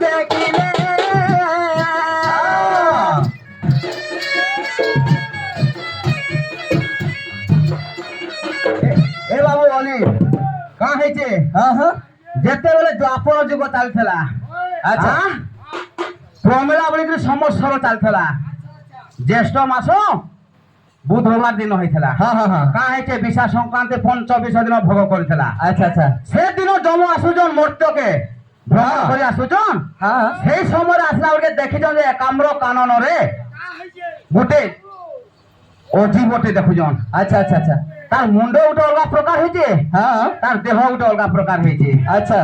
দেখিলে এ বাবু অলি কাঁ হয়েছে যেତେବେଳେ ଦ୍ୱାପର ଯୁଗ ଚାଲିଥିଲା ଆଚ୍ଛା ପ୍ରମିଳା ବୋଲିକିରି ସମସ୍ତର ଚାଲିଥିଲା ଜ୍ୟେଷ୍ଠ ମାସ ବୁଧବାର ଦିନ ହେଇଥିଲା କାଁ ହେଇছে ବିଶା ସଂକ୍ରାନ୍ତି ପଞ୍ଚବିଶ ଦିନ ଭୋଗ କରିଥିଲା ଆଚ୍ଛା ଆଚ୍ଛା ସେଦିନ ଯମ ଆସୁଛନ୍ ମର୍ତ୍ତ୍ୟକେ ଭ୍ରମଣ କରି ଆସୁଛନ୍ ସେଇ ସମୟରେ ଆସିଲା ବେଳକେ ଦେଖିଛନ୍ ଯେ ଏକାମ୍ର କାନନରେ ଗୋଟେ ଅଜୀବଟେ ଦେଖୁଛନ୍ ଆଚ୍ଛା ଆଚ୍ଛା ଆଚ୍ଛା তার মুন্ড গোটে অলগা প্রকার হয়েছে তার দেহ গোটে অলগা প্রকার হয়েছে আচ্ছা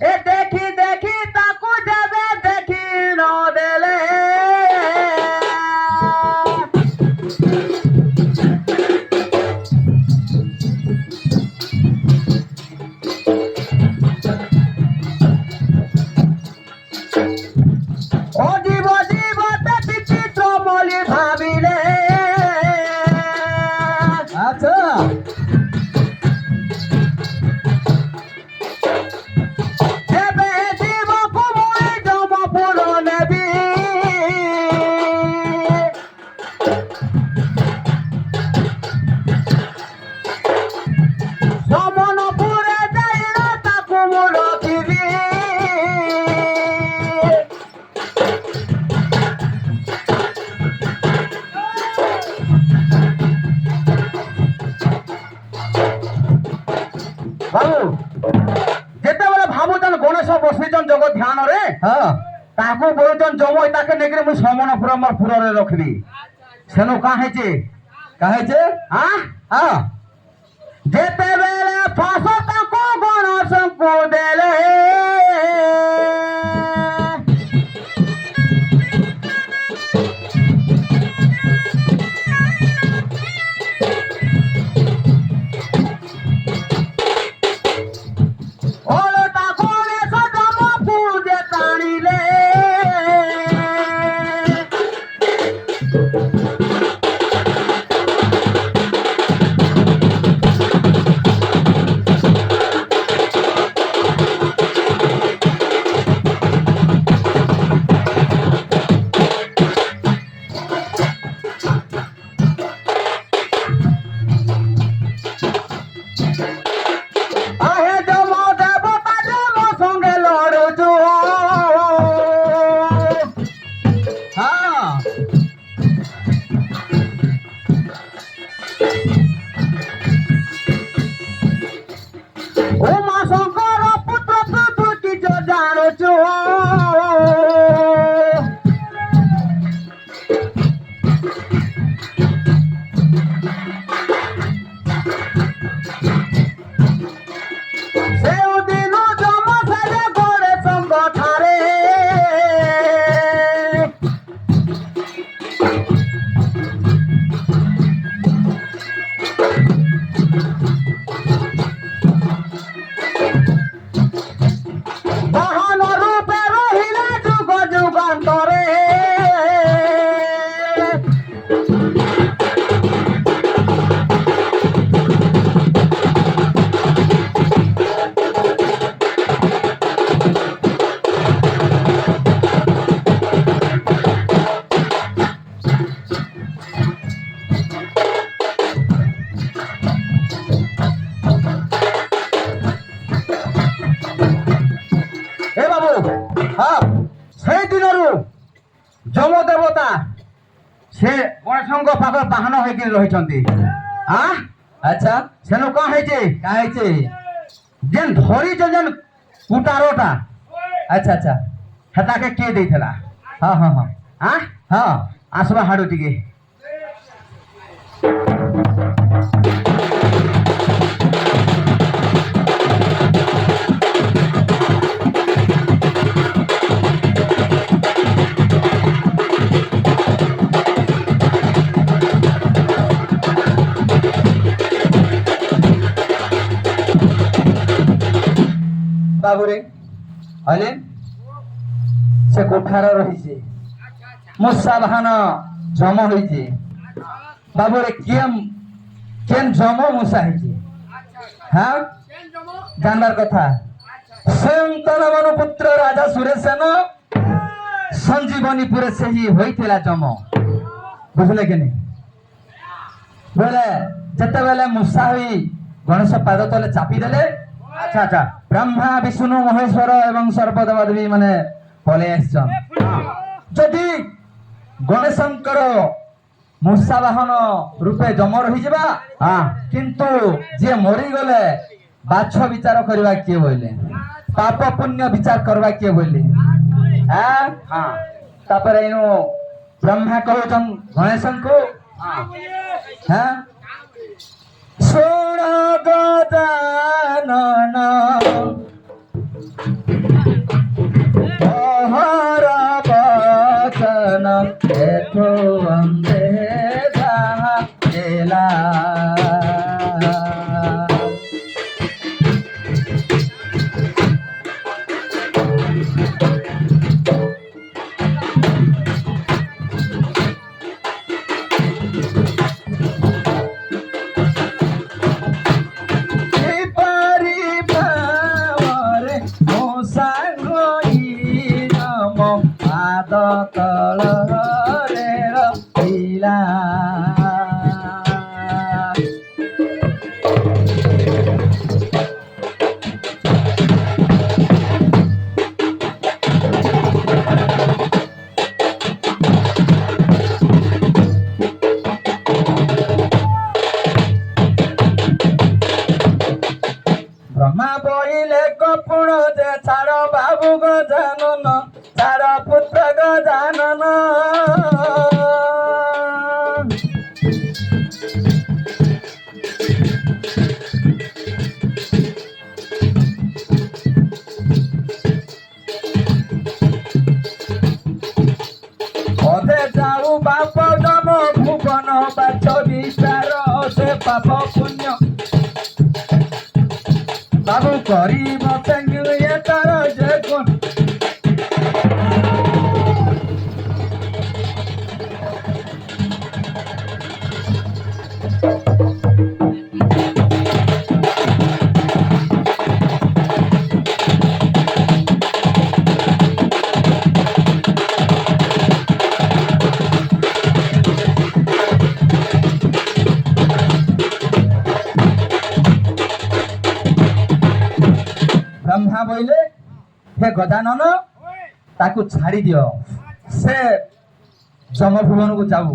এ দেখি দেখি তাকু যাবে দেখি ন দেলে অজীব জীবতে বিচিত্র বলি ভাবিলে আচ্ছা দেবে জীবকু মুই যমপুর নেবি সমনপুরে যাইরা তাকু মু রখিবি বাবু যেତେବେଳେ ଭାବୁଛନ୍ ଗଣେଶ ବସିଛନ୍ ଯୋଗ ଧ୍ୟାନରେ ତାକୁ ବୋଲୁଛନ୍ ଯମ ତାକେ ନେଇକିରି ମୁଁ ସମନପୁର ମୋର ପୁରରେ ରଖିବି ସେନୁ କାଁ ହେଇଛି ଯେତେବେଳେ ଫାସ ତାକୁ ଗଣେଶଙ୍କୁ ଦେଲେ ଓଲଟା ଗଣେଶ ଯମପୁରେ ଟାଣିଲେ আহে যম দেবতা যম সঙ্গে লড়ুছু উমা শঙ্কর পুত্র পুত্র কিছু জানুছু সেদিন যম ফেলে গড়ে সঙ্গ ঠারে বাহন রূপে রহিলা যুগ যুগান্তরে এ বাবু সেই দিনରୁ ଯମ ଦେବତା ସେ ଗଣେଶଙ୍କ ପାଖରେ ବାହନ ହେଇକି ରହିଛନ୍ତି ଆଚ୍ଛା ସେନୁ କଣ ହେଇଛି ଯେନ୍ ଧରିଛ ଯେନ୍ କୁଟାରଟା ଆଚ୍ଛା ଆଚ୍ଛା ହେତାକେ କିଏ ଦେଇଥିଲା আসবা হাড়ু টিকে বাবুরে হলে সে কোঠার রয়েছে মূষা বাহন জম হয়েছে বাবুরে কেন কেন জম মূষা হয়েছে হ্যাঁ জানবার কথা স্বয়ং তনবন পুত্র রাজা ସୁରେଶନ ସଞ୍ଜୀବନୀପୁରେ ସେହି ହୋଇଥିଲା ଜମ। ବୁଝିଲେ କି ନାହିଁ? ବୋଲେ ଯେତେବେଳେ ମୂଷା ହୋଇ ଗଣେଶ ପାଦ ତଳେ ଚାପି ଦେଲେ, ଆଚ୍ଛା ଆଚ୍ଛା ବ୍ରହ୍ମା ବିଷ୍ଣୁ ମହେଶ୍ୱର ଏବଂ ସର୍ବଦେବାଦେବୀ ମାନେ ପଳେଇ ଆସିଛନ୍। ଯଦି ଗଣେଶଙ୍କର ମୂଷା ବାହନ ରୂପେ ଜମ ରହିଯିବା, ହଁ କିନ୍ତୁ ଯିଏ ମରିଗଲେ ବାଛ ବିଚାର କରିବା କିଏ ବୋଇଲେ, ପାପ ପୁଣ୍ୟ ବିଚାର କରିବା କିଏ ବୋଇଲେ। ହଁ ତାପରେ ଏନୁ ବ୍ରହ୍ମା କହୁଛନ୍ ଗଣେଶଙ୍କୁ, ଶୁଣ ଗଜାନନ ମୋହର ବଚନ ଏଠୁ ଅନ୍ଧେ ଯାହା ହେଲା। ତଳରେ ରହିଲା। ବ୍ରହ୍ମା ବୋଇଲେ କପୁଣ ଯେ ଛାଡ଼ ବାବୁ ଗଜାନନ, ଛାଡ଼ ପୁତ୍ର ଗଜାନନ। ଅଧେ ଯାଉ ବାପ ଜମ ଭୁବନ ବାଛ ବିଚାର ସେ ପାପ ପୁଣ୍ୟ ବାବୁ କରିବ ଚେଙ୍ଗିଏ ତାର ଯେ ଗୁଣ। ବ୍ରହ୍ମା ବୋଇଲେ ହେ ଗଜାନନ ତାକୁ ଛାଡ଼ି ଦିଅ, ସେ ଜମଭୁବନକୁ ଯାଉ,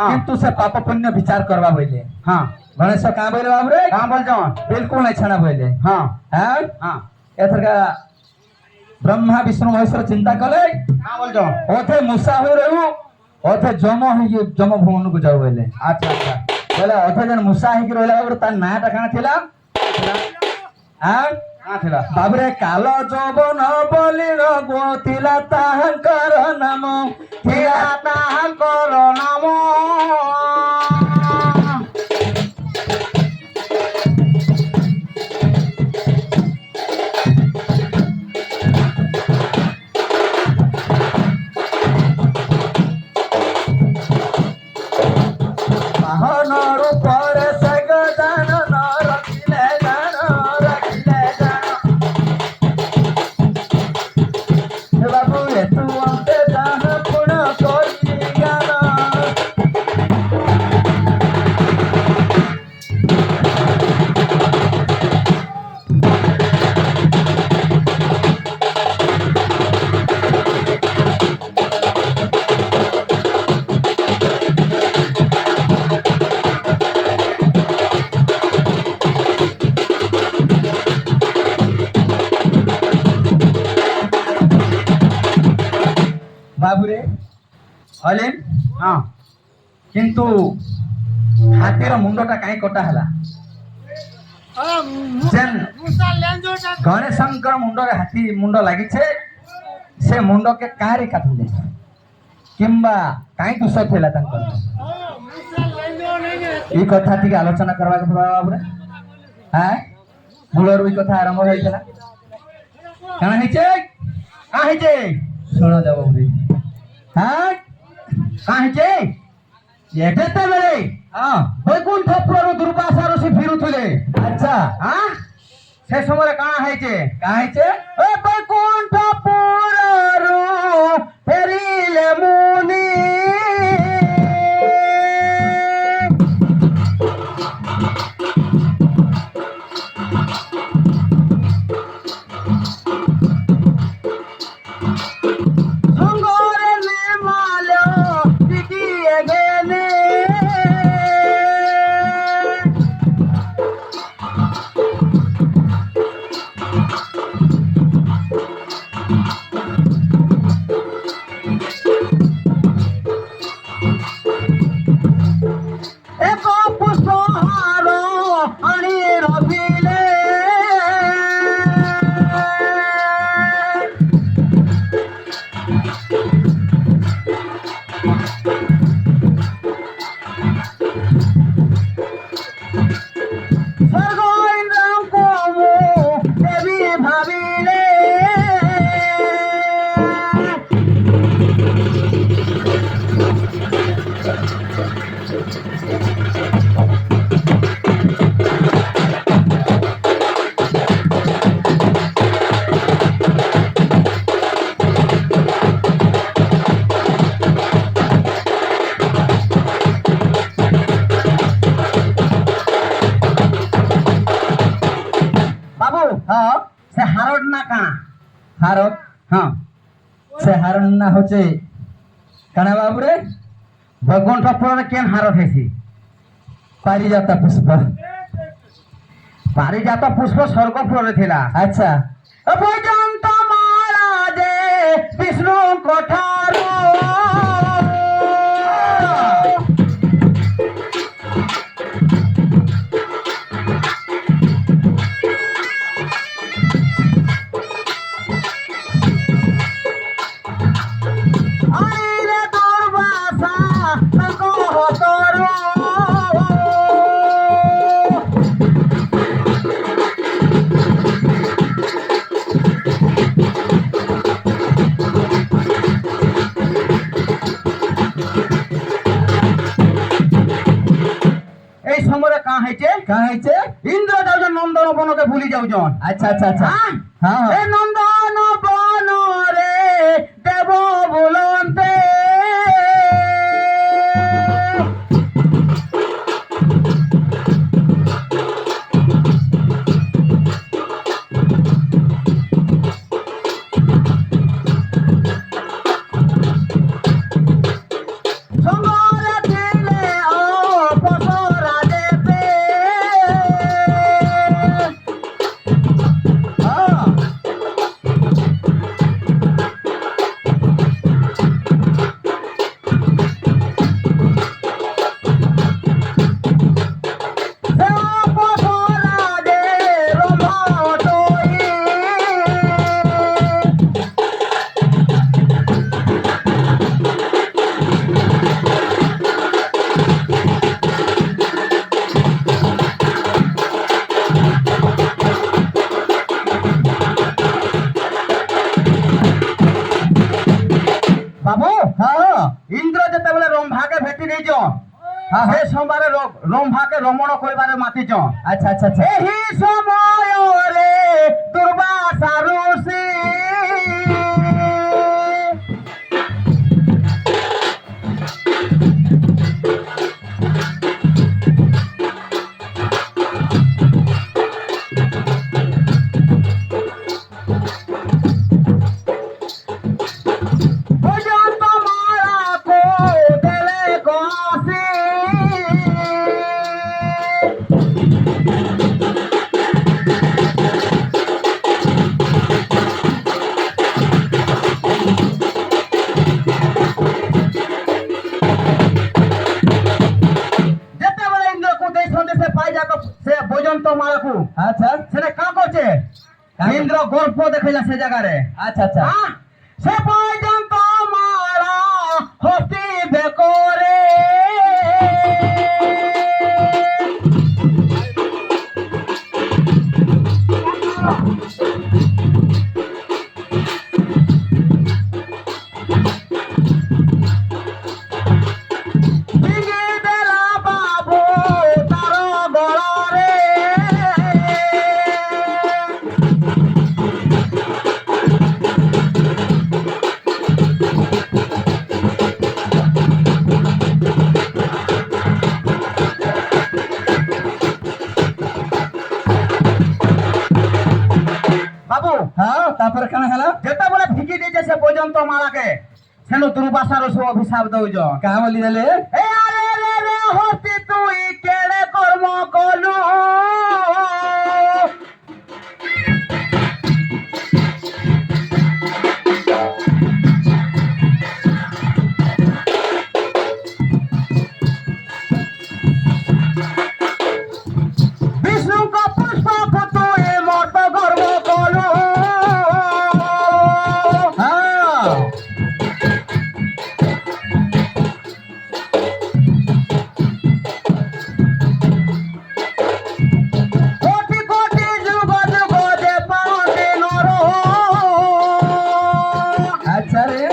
କିନ୍ତୁ ସେ ପାପ ପୁଣ୍ୟ ବିଚାର କରବା ବୋଇଲେ। ହଁ ଗଣେଶ କାଁ ବୋଇଲେ ବାବୁରେ, କାଁ ବୋଲଛନ୍? ବିଲକୁଲ ନାଇଁ ଛାଣା ବୋଇଲେ। ହଁ ହଁ ହଁ ଏଥରକା ବ୍ରହ୍ମା ବିଷ୍ଣୁ ମହେଶ୍ୱର ଚିନ୍ତା କଲେ, କାଁ ବୋଲଛନ୍? ଅଧେ ମୂଷା ହୋଇ ରହିବୁ, ଅଧେ ଜମ ହେଇକି ଜମଭୁବନକୁ ଯାଉ ବୋଇଲେ। ଆଚ୍ଛା ଆଚ୍ଛା ବୋଇଲେ ଅଧେ ଯେନ୍ ମୂଷା ହେଇକି ରହିଲା ବାବୁରେ ତାର ନାଁଟା କାଣା ଥିଲା? କାଁ ଥିଲା? ବାବୁରେ କାଲ ଯୌବନ ବଲିର ଗୋଥିଲା ତାହାଙ୍କର ନାମ, ଥିଲା ତାହାଙ୍କର ନାମ। ବାହନ ରୂପରେ ସେ ଗଜାନନ ରଖିଲେ ଜାଣ, ରଖିଲେ ଜାଣ। ହେ ବାବୁ ଏଠୁ ଅନ୍ତେ ଯାହା ପୁଣ କରି ଜ୍ଞାନ। ବାବୁରେ ହଲେନ୍, ହଁ କିନ୍ତୁ ହାତୀର ମୁଣ୍ଡଟା କାହିଁ କଟା ହେଲା? ଯେନ୍ ଗଣେଶଙ୍କର ମୁଣ୍ଡରେ ହାତୀ ମୁଣ୍ଡ ଲାଗିଛେ, ସେ ମୁଣ୍ଡକେ କାହାରି କାଟିଲେ କିମ୍ବା କାହିଁ ଦୋଷ ଥିଲା ତାଙ୍କର? এই কথা ଟିକେ ଆଲୋଚନା କରିବାକୁ ପଡିବ ବାବୁରେ। ମୂଳରୁ এই କଥା ଆରମ୍ଭ ହେଇଥିଲା। କାଣା ହେଇଛେ? କାଁ ହେଇଛେ? ଶୁଣ ଯାବ ବାବୁରେ। କାଁ ହେଇଛେ? ଯେତେବେଳେ ବୈକୁଣ୍ଠପୁରରୁ ଦୁର୍ବାସା ଋଷି ଫିରୁଥିଲେ, ଆଚ୍ଛା ସେ ସମୟରେ କାଣା ହେଇଛେ? କାଁ ହେଇଛେ? ବୈକୁଣ୍ଠପୁର এক পুষ্পহার আনি রবিলে স্বর্গ ইন্দ্রଙ୍କୁ ମୁଁ ଦେବି ଭାବିଲେ বাবু হ্যাঁ সে হারড না কানা হারত হ্যাঁ সে হারণ না হচ্ছে কানা বাবুরে বৈকুণ্ঠ পুরে কেন হারড হয়েছি পারিজাত পুষ্প। পারিজাত পুষ্প স্বর্গপুরে ଥିଲା আচ্ছা বৈজন্ত মহারাজে বিষ্ণু কঠারু আইরে দুর্বাসা তাঙ্ক হতরু এই সময় কাঁ হয়েছে কাঁ হয়েছে? ইন্দ্র যাওছেন নন্দন বনকে ভুলি যাওছন আচ্ছা আচ্ছা আচ্ছা হ্যাঁ হ্যাঁ এ নন্দন বন রে দেব বুলন্তে সঙ্গরে ছিলে অপসরা দেবে হ্যাঁ সে অপসরা দে রমতই বাবু হ্যাঁ ইন্দ্র যেତେବେଳେ রম্ভাকে ভেটি নেইছ হ্যাঁ ସେ হ্যাঁ ସମୟରେ ରମ୍ଭାକେ ରମଣ କରିବାରେ ମାତିଛ আচ্ছা আচ্ছা আচ্ছা ଏହି ସମୟରେ ଦୁର୍ବାସା ଋଷି ପର୍ଯ୍ୟନ୍ତ ମାରାକୁ ଦେଲେ କଷି ଯେତେବେଳେ ଇନ୍ଦ୍ରକୁ ଦେଇଛନ୍ତି ସେ ପାଇଯାକ ସେ ବୈଜନ୍ତ ମାଳକୁ আচ্ছা সেটা কাঁ করছে ইন্দ্র গর্ব দেখাইলা সে জায়গারে আচ্ছা আচ্ছা আহ, সে পর্যন্ত মারা হস্তি বেকরে ডিঙি দেলা বাবু তার গড়রে বাবু হ্যাঁ তারপরে কেন হলো যেତେବେଳେ ফিকি দিয়েছে সে পর্যন্ত মালাকে সেনু দুর্বাসার সব অভিশাপ দৌছ কাঁ বলি দেলে এ আরে রে রে হস্তি তুই কেড়ে কর্ম কলু কোটি কোটি যুগ যুগ যে পাওতে নর আচ্ছা রে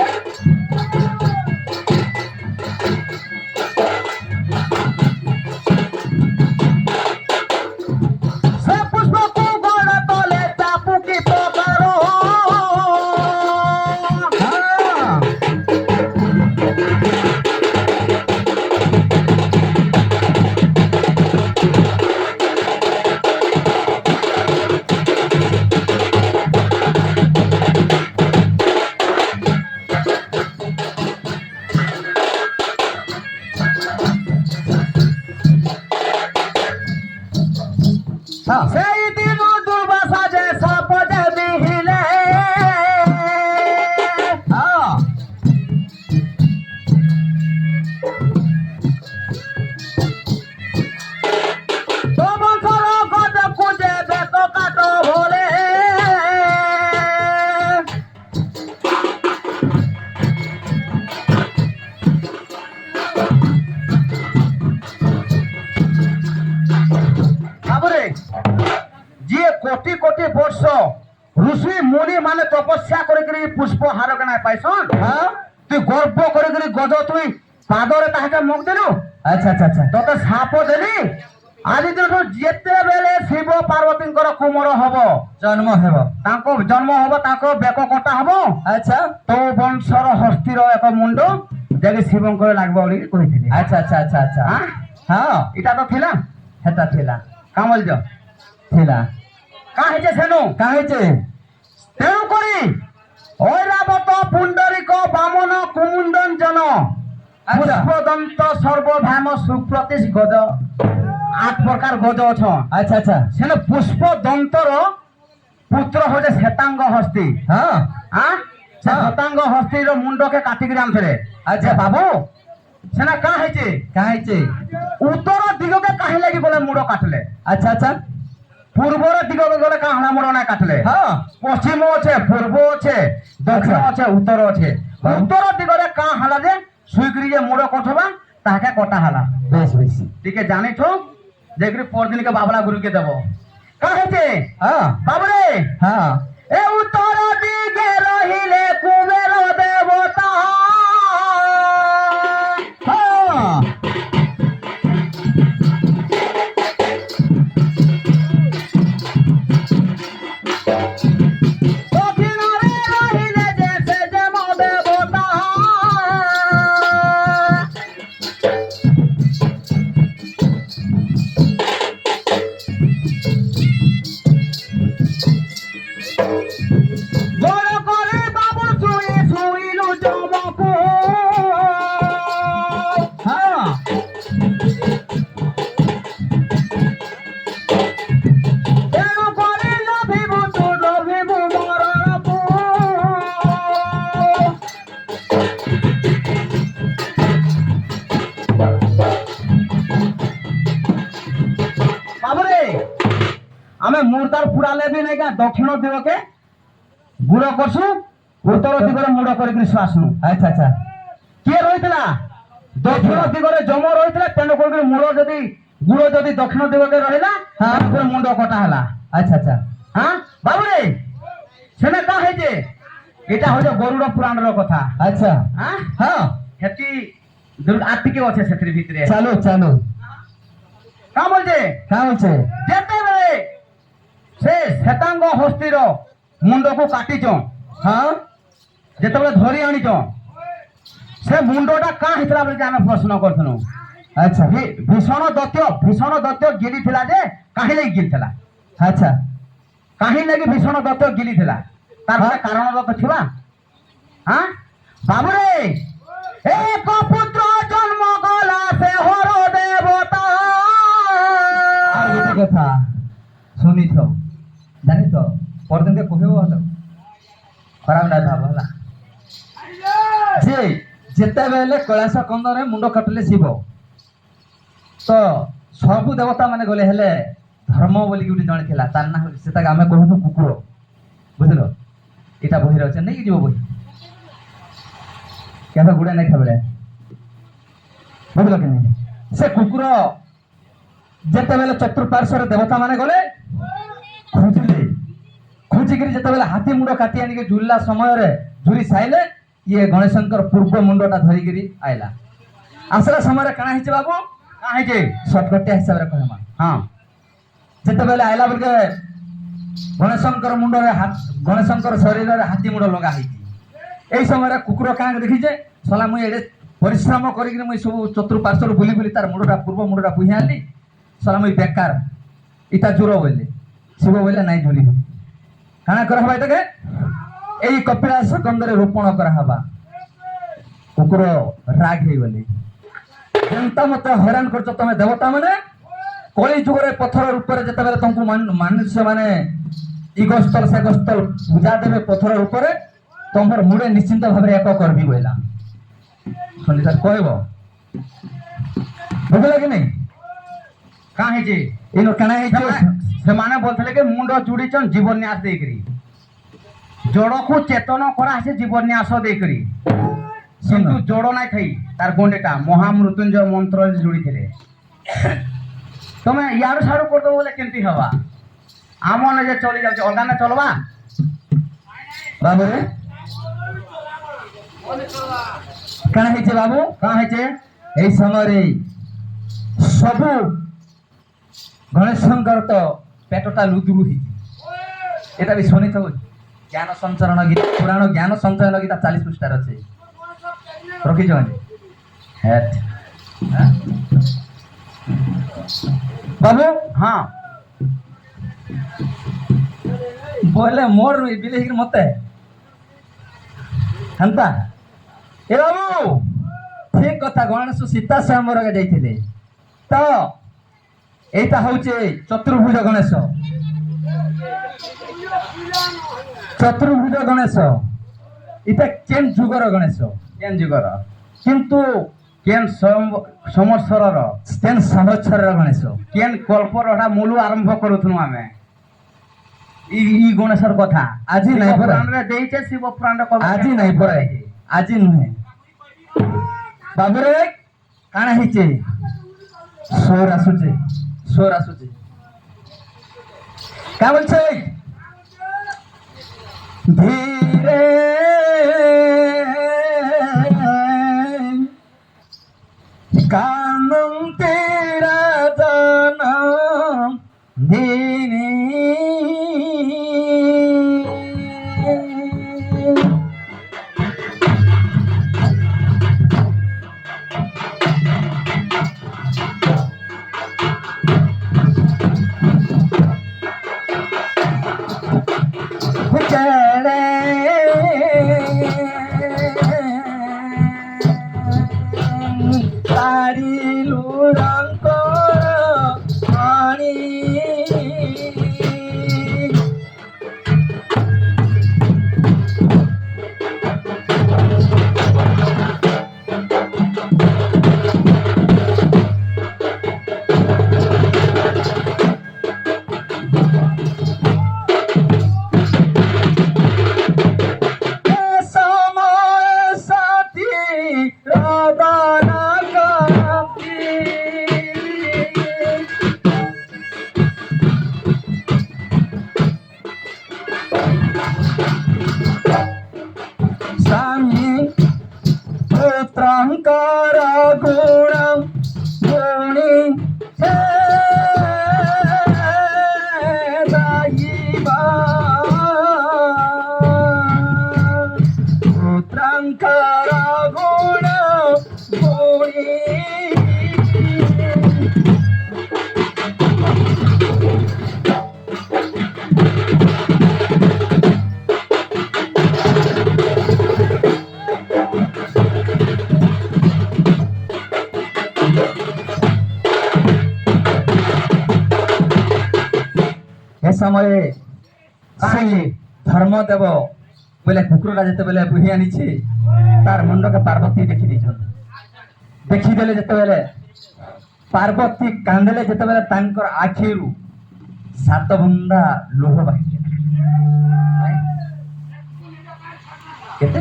সে পুষ্পকু গড় তলে চাপুকি প্রকার হ্যাঁ হ্যাঁ সেই দিন দুর্বাসা যে সাপ যে বিহিলে হ্যাঁ তবসর গজ খুঁজে বেত কাট বলে তারপরে যে কোটি কোটি বর্ষ ঋষি মুনি মানে তপস্যা করে পুষ্প হার কেনা পাইছন হ্যাঁ তুই গর্ব করে গজ তুই পাদরে তাহাকে মুখ দেলু আচ্ছা আচ্ছা আচ্ছা তোতে সাপ দেলি আଜି দিনଠୁ ଯେତେବେଳେ ଶିବ ପାର୍ବତୀଙ୍କର କୁମର ହବ জন্ম ହେବ ତାଙ୍କ ଜନ୍ମ ହବ ତାଙ୍କ ବେକ କଟା ହବ আচ্ছা ତୋ ବଂଶର ହସ୍ତିର ଏକ ମୁଣ୍ଡ ଯାଇକି ଶିବଙ୍କର ଲାଗିବ ବୋଲି କହିଥିଲି আচ্ছা আচ্ছা আচ্ছা আচ্ছা ଆଁ? হ্যাঁ ଏଇଟା ତ ଥିଲା হেটা ଥିଲା କାଁ ବୋଲଛ ଥିଲା କାଁ ହେଇଛେ ସେନୁ কাঁ হয়েছে ତେଣୁ କରି ঐরাবত পুণ্ডরিক বামন কুমুন্দঞ্জন আচ্ছা পুষ্পদন্ত সর্বভাম সুপ্রতিশ গজ 8 প্রকার গজ অছন আচ্ছা আচ্ছা সেন পুষ্প দন্তর পুত্র হচ্ছে শ্বেতাঙ্গ হস্তি হ্যাঁ হ্যাঁ সে হ্যাঁ। শ্বেতাঙ্গ হস্তির মুন্ডকে কাটিকি আনଥିଲେ আচ্ছা বাবু সেনা কাঁ হয়েছে কাঁ হয়েছে উত্তর দিগকে কাহি লাগি বলে মুড় কাটলে আচ্ছা আচ্ছা পূর্বর দিগকে গলে কাহড়া মুড় না কাটলে হ্যাঁ পশ্চিম আছে পূর্ব আছে দক্ষিণ আচ্ছা। আছে উত্তর আছে হ্যাঁ। উত্তর দিগরে কাঁ হালা যে সুইকরি যে মুড় কঠবা তাহাকে কটা হালা বেশ বেশি টিকে জানিছ দেখি পরদিনকে বাবলা গুরুকে দেব কাঁ হয়েছে হ্যাঁ বাবুরে হ্যাঁ এ উত্তর দিকে রহিলে কুবের দেবতা হ্যাঁ দক্ষিণরে রহিলে যে সে যেম দেবতা বড় করে বাবু শুয়ে শুইলু জমকু হ্যাঁ তেণু করে লভিবু তু লভিবু মরণপু বাবুরে ଆମେ ମୁର୍ଦାର ପୁରାଲେ ବି ନାଇଁ କା ଦକ୍ଷିଣ ଦିଗକେ ଗୁଡ଼ କରସୁ ଉତ୍ତର ଦିଗରେ ମୁଡ଼ କରିକି ଶୁଆସୁ আচ্ছা আচ্ছা କିଏ ରହିଥିଲା ଦକ୍ଷିଣ ଦିଗରେ ଜମ ରହିଥିଲା ତେଣୁ କରିକି ମୁଡ଼ ଯଦି ଗୁଡ଼ ଯଦି ଦକ୍ଷିଣ ଦିଗରେ ରହିଲା ହଁ। ତାପରେ ମୁଣ୍ଡ କଟା ହେଲା আচ্ছা আচ্ছা হ্যাঁ বাবুরে সেটা কা হয়েছে এটা হচ্ছে গরুড় পুরাণের কথা আচ্ছা হ্যাঁ হ্যাঁ সেটি আর টিকে আছে সেটির ভিতরে চালু চালু কা বলছে কাঁ হয়েছে যেতেবেলে সে শ্বেতাঙ্গ হস্তির মুন্ডକୁ কাটিছ হ্যাঁ যেତେବେଳେ ধরি আনিছ সে মুন্ডটা কাঁ হয়েছিল বলে আমি প্রশ্ন করছিল আচ্ছা ভীষণ দত্ত গিলিଥିଲା যে কাহি লাগি গিলিଥିଲା আচ্ছা কাহি লাগি ভীষণ দত্ত গিলিଥିଲା তার হ্যাঁ। কারণ তো ছিবা হ্যাঁ বাবুরে এক পুত্র জন্ম গলা সে হর দেবতা আর গোটে কথা শুনিছ জানিছ পরদিনকে কহিব হলো ଖରାପ ନାଇଁ ଭାବ ହେଲା ଯେ ଯେତେବେଳେ କୈଳାସ କନ୍ଦରେ ମୁଣ୍ଡ କାଟିଲେ ଶିବ ତ ସବୁ ଦେବତା ମାନେ ଗଲେ ହେଲେ ଧର୍ମ ବୋଲିକି ଗୋଟେ ଜଣେ ଥିଲା ତାର ନାଁ ହଉଛି ସେଟାকে ଆମେ କହୁଛୁ କୁକୁର ବୁଝିଲ ଏଇଟା ବହିରେ ଅଛି ନେଇକି ଯିବ ବହି କେବେ ଗୁଡ଼େ ନାଇଁ ଖାଇବେଳେ ବୁଝିଲ କି ନାଇଁ ସେ କୁକୁର ଯେତେବେଳେ ଚତୁଃପାର୍ଶ୍ୱରେ ଦେବତା ମାନେ ଗଲେ ଖୁঁଜିଲେ ଖୁঁଜିକିରି ଯେତେବେଳେ ହାତୀ ମୁଣ୍ଡ କାଟି ଆଣିକି ଝୁଲିଲା ସମୟରେ ଝୁରି ସାଇଲେ ଇଏ ଗଣେଶଙ୍କର ପୂର୍ବ ମୁଣ୍ଡଟା ଧରିକିରି ଆଇଲା ଆସିଲା ସମୟରେ କାଣା ହେଇଛି ବାବୁ କାଁ ହେଇଛି ସଟକଟିଆ ହିସାବରେ କହିମା ହଁ ଯେତେବେଳେ ଆଇଲା ବେଳକେ ଗଣେଶଙ୍କର ମୁଣ୍ଡରେ ଗଣେଶଙ୍କର ଶରୀରରେ ହାତୀ ମୁଣ୍ଡ ଲଗା ହେଇଛି এই ସମୟରେ କୁକୁର କାଁ ଦେଖିଛେ ସଲା ମୁଇଁ ଏଡେ ପରିଶ୍ରମ କରିକିରି ମୁଇଁ ସବୁ ଚତୁଃପାର୍ଶ୍ୱରୁ ବୁଲି ବୁଲି ତାର ମୁଣ୍ଡଟା ପୂର୍ବ ମୁଣ୍ଡଟା ବୁହି ଆଣିଲି ସଲା ମୁଇଁ ବେକାର ଇଟା ଜୋର ବୋଇଲେ ଶିବ ବୋଇଲେ ନାଇଁ ଝୁଲିବ କାଣା କରାହବା ଏଟାକେ এই କପିଳାସ ଗନ୍ଧରେ ରୋପଣ କରାହବା କୁକୁର ରାଗ ହେଇଗଲେ ଯେନ୍ତା ମତେ ହଇରାଣ କରୁଛ ତମେ ଦେବତା ମାନେ କଳି ଯୁଗରେ ପଥର ରୂପରେ ଯେତେବେଳେ ତମକୁ ମନୁଷ୍ୟ ମାନେ ଇଗସ୍ତଲ ସେ ଗସ୍ତଲ ପୂଜା ଦେବେ ପଥର ରୂପରେ ତମର ମୁଡେ ନିଶ୍ଚିନ୍ତ ଭାବରେ ଏକ କରବି ବୋଇଲା ଶୁଣି ସାର୍ କହିବ ବୁଝିଲା କି ନାଇଁ କାଁ ହେଇଛି ଏଇନ କାଣା ହେଇଛି ସେମାନେ ବୋଲଥିଲେ କି ମୁଣ୍ଡ ଜୁଡ଼ିଛନ୍ ଜୀବନ୍ୟାସ ଦେଇକରି ଜଡ଼କୁ ଚେତନ କରାହେସି ଜୀବନ୍ୟାସ ଦେଇକରି କିନ୍ତୁ ଜଡ଼ ନାଇଁ ଥାଇ ତାର ଗଣ୍ଡେଟା ମହାମୃତ୍ୟୁଞ୍ଜୟ ମନ୍ତ୍ର ଜୁଡ଼ିଥିଲେ ତମେ ଇଆଡୁ ସାଡୁ କରିଦେବ ବୋଲେ କେମିତି ହବା ଆମନେ ଯେ ଚଲି ଯାଉଛି ଅଲଗା ନା ଚଲବା ବାବୁରେ କାଣା ହେଇছে ବାବୁ କାଁ ହେଇছে এই ସମୟରେ ସବୁ ଗଣେଶଙ୍କର ତ ପେଟଟା ଲୁଦୁରୁ ହେଇଛି এটা ବି ଶୁଣିଥିବ ଜ୍ଞାନ ସଞ୍ଚରଣ ଗୀତା ପୁରାଣ ଜ୍ଞାନ ସଞ୍ଚୟନ ଗୀତା 40 ପୃଷ୍ଠାର ଅଛି ରଖିଛ ବାବୁ ହଁ ବୋଇଲେ ମୋର ବିଲେଇ ମତେ ହେନ୍ତା ଏ ବାବୁ ଠିକ କଥା ଗଣେଶ ସୀତା ସ୍ୱୟଂବର ଯାଇଥିଲେ ତ এইটা হচ্ছে চতুর্ভুজ গণেশ চতুর্ভুজ গণেশ এটা কেন যুগর গণেশ କେନ୍ ଯୁଗର কিন্তু କେନ୍ ସଂବତ୍ସରର কেন সংবৎসরের গণেশ କେନ୍ କଳ୍ପରଟା ମୂଳୁ ଆରମ୍ଭ କରୁଥିଲୁ ଆମେ ଇ ଗଣେଶର କଥା ଆଜି ଶିବ ନାଇଁ ପରା ପୁରାଣରେ ଦେଇଛେ ଶିବ ପୁରାଣରେ আজি নাই পরে আজি নুহে বাবুরে কাଣା হইছে সোর আসুছে কা বলছে ধীরে কানম তেরা জানম ধীরে সময়ে সেই ধর্মদেব বলে কুকুরটা যেতেবেলে বুহি আনিছে তার মুন্ডকে পার্বতী দেখি দিয়েছেন ଦେଖିଦେଲେ ଯେତେବେଳେ ପାର୍ବତୀ କାନ୍ଦିଲେ ଯେତେବେଳେ ତାଙ୍କର ଆଖିରୁ 7 ବୁନ୍ଦା ଲୁହ ବାହାରିଲା କେତେ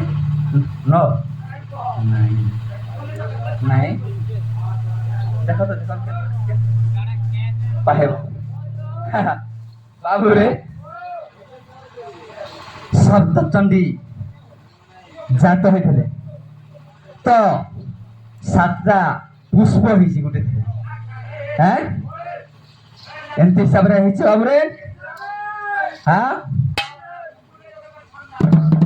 9 ନାଇଁ ନାଇଁ ଦେଖ ତ ଦେଖ ପାହେବ ବାବୁରେ ଶବ୍ଦ ଚଣ୍ଡୀ ଜାତ ହୋଇଥିଲେ ତ ସାତଟା ପୁଷ୍ପ ହେଇଛି ଗୋଟେ ଥିଲେ ଏମିତି ହିସାବରେ ହେଇଛି ବାବୁରେ ହଁ